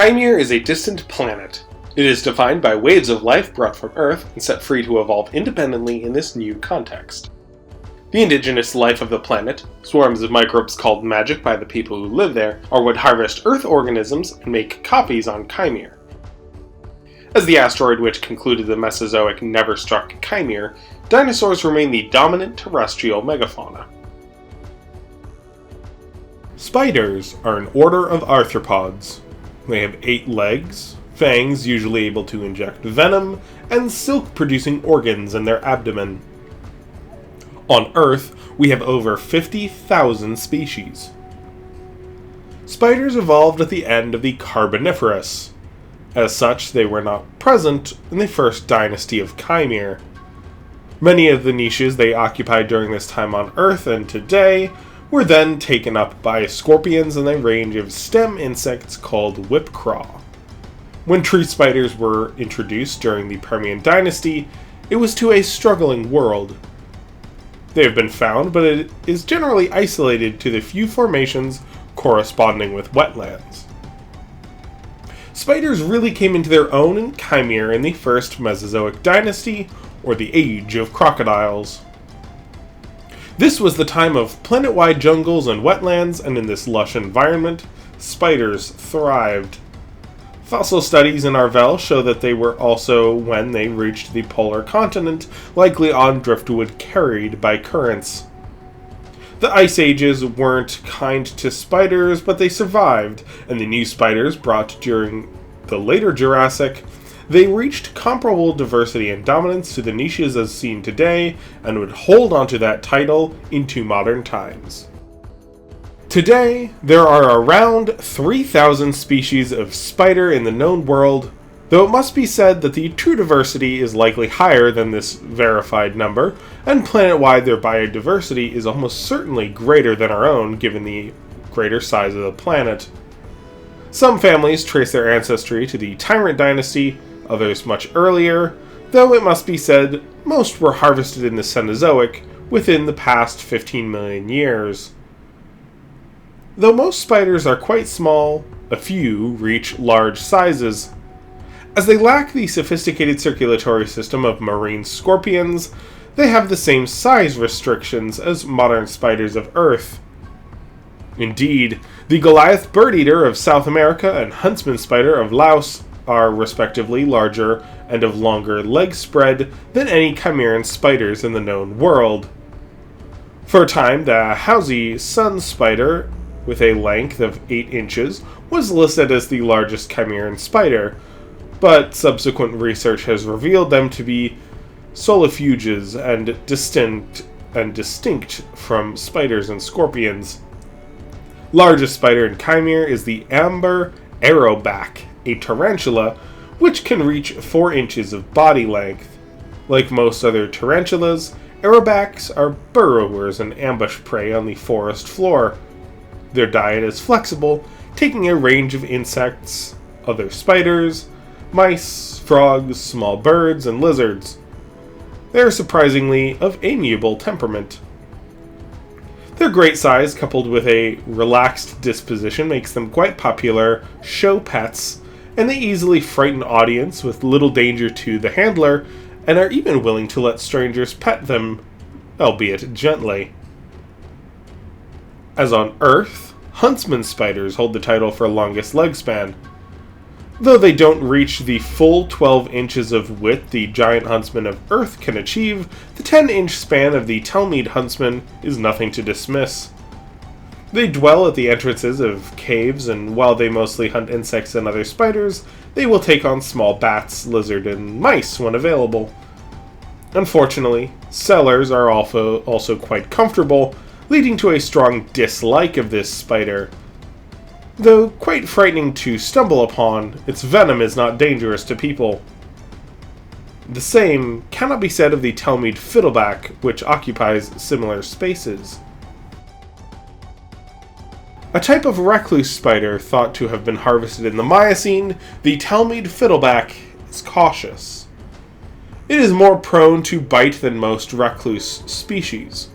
Chimere is a distant planet. It is defined by waves of life brought from Earth and set free to evolve independently in this new context. The indigenous life of the planet, swarms of microbes called magic by the people who live there, are what harvest Earth organisms and make copies on Chimere. As the asteroid which concluded the Mesozoic never struck Chimere, dinosaurs remain the dominant terrestrial megafauna. Spiders are an order of arthropods. They have 8 legs, fangs usually able to inject venom, and silk-producing organs in their abdomen. On Earth, we have over 50,000 species. Spiders evolved at the end of the Carboniferous. As such, they were not present in the first dynasty of Chimere. Many of the niches they occupied during this time on Earth and today were then taken up by scorpions and a range of stem insects called whipcraw. When tree spiders were introduced during the Permian dynasty, it was to a struggling world. They have been found, but it is generally isolated to the few formations corresponding with wetlands. Spiders really came into their own in Chimere in the first Mesozoic dynasty, or the Age of Crocodiles. This was the time of planet-wide jungles and wetlands, and in this lush environment, spiders thrived. Fossil studies in Arvel show that they were also when they reached the polar continent, likely on driftwood carried by currents. The ice ages weren't kind to spiders, but they survived, and the new spiders brought during the later Jurassic, they reached comparable diversity and dominance to the niches as seen today, and would hold onto that title into modern times. Today, there are around 3,000 species of spider in the known world, though it must be said that the true diversity is likely higher than this verified number, and planet-wide their biodiversity is almost certainly greater than our own given the greater size of the planet. Some families trace their ancestry to the Tyrant dynasty, others much earlier, though it must be said most were harvested in the Cenozoic within the past 15 million years. Though most spiders are quite small, a few reach large sizes. As they lack the sophisticated circulatory system of marine scorpions, they have the same size restrictions as modern spiders of Earth. Indeed, the Goliath bird-eater of South America and huntsman spider of Laos are respectively larger and of longer leg spread than any chimeran spiders in the known world. For a time, the Hausie sun spider, with a length of 8 inches, was listed as the largest chimeran spider, but subsequent research has revealed them to be solifuges and distinct from spiders and scorpions. Largest spider in Chimere is the amber arrowback, a tarantula which can reach 4 inches of body length. Like most other tarantulas, arrowbacks are burrowers and ambush prey on the forest floor. Their diet is flexible, taking a range of insects, other spiders, mice, frogs, small birds, and lizards. They are surprisingly of amiable temperament. Their great size, coupled with a relaxed disposition, makes them quite popular show pets, and they easily frighten audience with little danger to the handler, and are even willing to let strangers pet them, albeit gently. As on Earth, huntsman spiders hold the title for longest leg span. Though they don't reach the full 12 inches of width the giant huntsman of Earth can achieve, the 10-inch span of the Telmeid huntsman is nothing to dismiss. They dwell at the entrances of caves, and while they mostly hunt insects and other spiders, they will take on small bats, lizards, and mice when available. Unfortunately, sellers are also quite comfortable, leading to a strong dislike of this spider. Though quite frightening to stumble upon, its venom is not dangerous to people. The same cannot be said of the Talmud fiddleback, which occupies similar spaces. A type of recluse spider thought to have been harvested in the Miocene, the Talmud fiddleback is cautious. It is more prone to bite than most recluse species.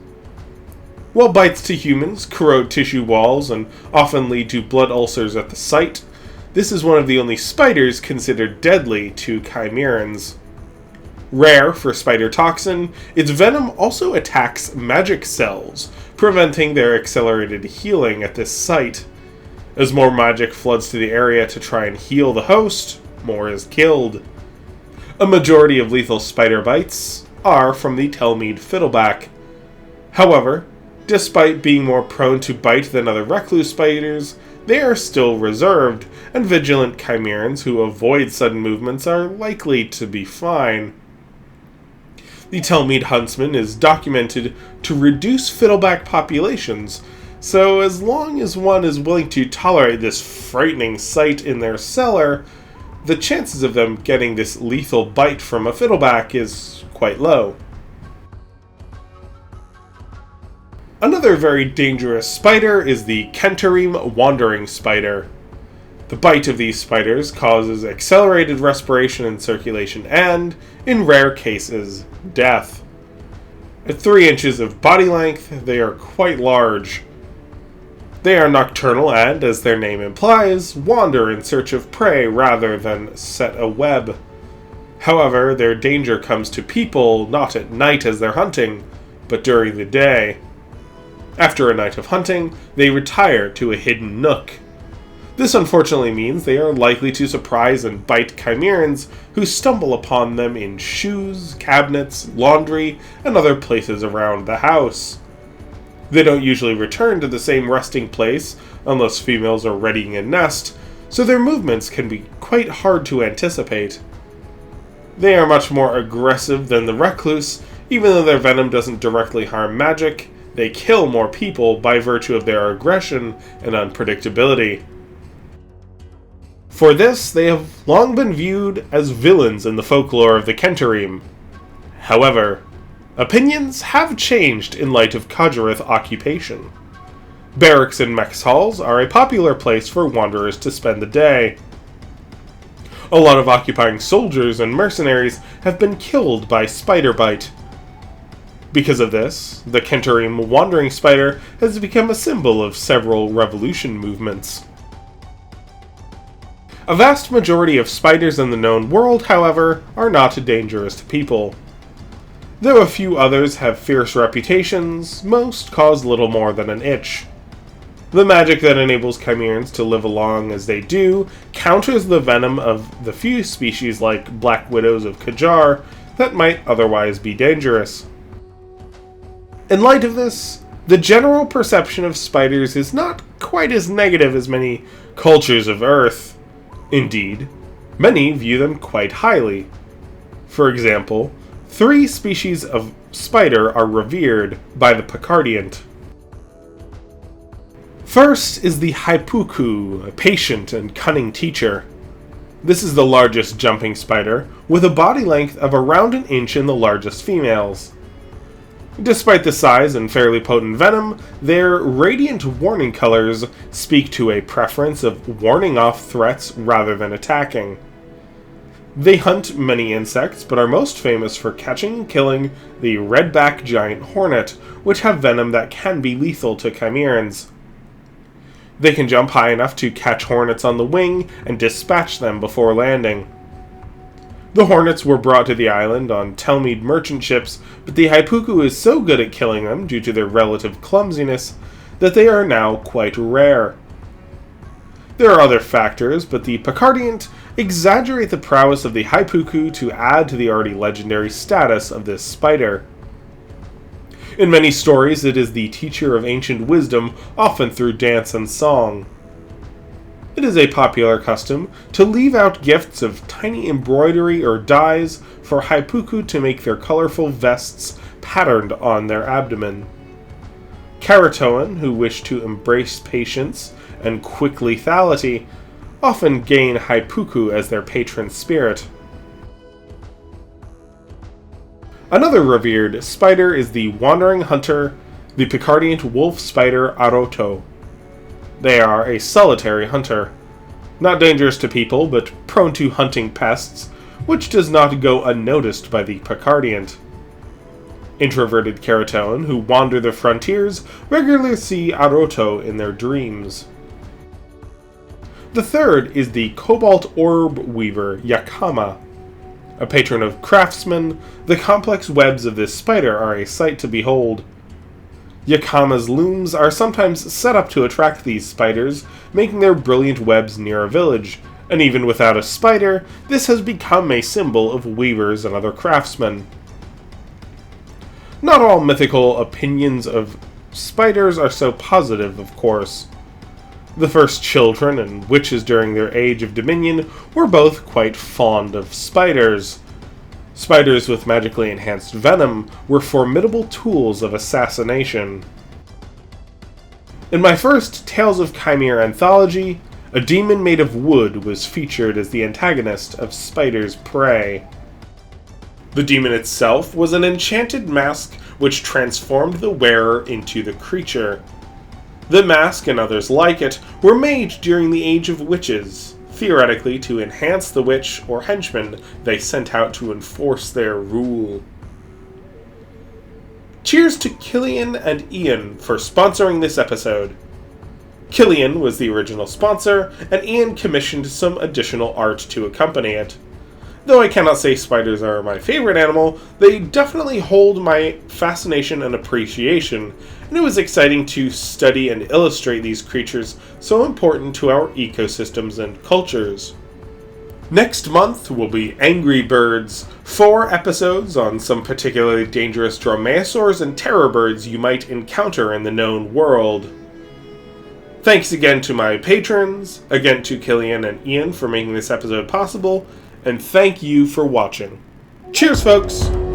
While bites to humans corrode tissue walls and often lead to blood ulcers at the site, this is one of the only spiders considered deadly to chimerans. Rare for spider toxin, its venom also attacks magic cells, preventing their accelerated healing at this site. As more magic floods to the area to try and heal the host, more is killed. A majority of lethal spider bites are from the Talmud fiddleback. However, despite being more prone to bite than other recluse spiders, they are still reserved, and vigilant chimerans who avoid sudden movements are likely to be fine. The Talmud huntsman is documented to reduce fiddleback populations, so as long as one is willing to tolerate this frightening sight in their cellar, the chances of them getting this lethal bite from a fiddleback is quite low. Another very dangerous spider is the Kentereme wandering spider. The bite of these spiders causes accelerated respiration and circulation and, in rare cases, death. At 3 inches of body length, they are quite large. They are nocturnal and, as their name implies, wander in search of prey rather than set a web. However, their danger comes to people not at night as they're hunting, but during the day. After a night of hunting, they retire to a hidden nook. This unfortunately means they are likely to surprise and bite chimerans who stumble upon them in shoes, cabinets, laundry, and other places around the house. They don't usually return to the same resting place unless females are readying a nest, so their movements can be quite hard to anticipate. They are much more aggressive than the recluse, even though their venom doesn't directly harm magic. They kill more people by virtue of their aggression and unpredictability. For this, they have long been viewed as villains in the folklore of the Kentereme. However, opinions have changed in light of Kodjareth occupation. Barracks and mess halls are a popular place for wanderers to spend the day. A lot of occupying soldiers and mercenaries have been killed by spider bite. Because of this, the Kentereme wandering spider has become a symbol of several revolution movements. A vast majority of spiders in the known world, however, are not dangerous to people. Though a few others have fierce reputations, most cause little more than an itch. The magic that enables chimerans to live along as they do counters the venom of the few species like black widows of Qajar that might otherwise be dangerous. In light of this, the general perception of spiders is not quite as negative as many cultures of Earth. Indeed, many view them quite highly. For example, 3 species of spider are revered by the Picardiant. First is the Haipuku, a patient and cunning teacher. This is the largest jumping spider, with a body length of around an inch in the largest females. Despite the size and fairly potent venom, their radiant warning colors speak to a preference of warning off threats rather than attacking. They hunt many insects, but are most famous for catching and killing the redback giant hornet, which have venom that can be lethal to chimerans. They can jump high enough to catch hornets on the wing and dispatch them before landing. The hornets were brought to the island on Talmud merchant ships, but the Haipuku is so good at killing them due to their relative clumsiness that they are now quite rare. There are other factors, but the Picardiant exaggerate the prowess of the Haipuku to add to the already legendary status of this spider. In many stories, it is the teacher of ancient wisdom, often through dance and song. It is a popular custom to leave out gifts of tiny embroidery or dyes for haipuku to make their colorful vests patterned on their abdomen. Karatoan, who wish to embrace patience and quick lethality, often gain haipuku as their patron spirit. Another revered spider is the wandering hunter, the Picardian wolf spider Aroto. They are a solitary hunter, not dangerous to people, but prone to hunting pests, which does not go unnoticed by the Picardian. Introverted Karatoan, who wander the frontiers, regularly see Aroto in their dreams. The third is the cobalt orb weaver Yakama. A patron of craftsmen, the complex webs of this spider are a sight to behold. Yakama's looms are sometimes set up to attract these spiders, making their brilliant webs near a village, and even without a spider, this has become a symbol of weavers and other craftsmen. Not all mythical opinions of spiders are so positive, of course. The first children and witches during their age of dominion were both quite fond of spiders. Spiders with magically enhanced venom were formidable tools of assassination. In my first Tales of Kaimere anthology, a demon made of wood was featured as the antagonist of Spider's Prey. The demon itself was an enchanted mask which transformed the wearer into the creature. The mask and others like it were made during the Age of Witches, theoretically to enhance the witch or henchman they sent out to enforce their rule. Cheers to Killian and Ian for sponsoring this episode. Killian was the original sponsor, and Ian commissioned some additional art to accompany it. Though I cannot say spiders are my favorite animal, they definitely hold my fascination and appreciation, and it was exciting to study and illustrate these creatures so important to our ecosystems and cultures. Next month will be Angry Birds, 4 episodes on some particularly dangerous dromaeosaurs and terror birds you might encounter in the known world. Thanks again to my patrons, again to Killian and Ian for making this episode possible, and thank you for watching. Cheers, folks!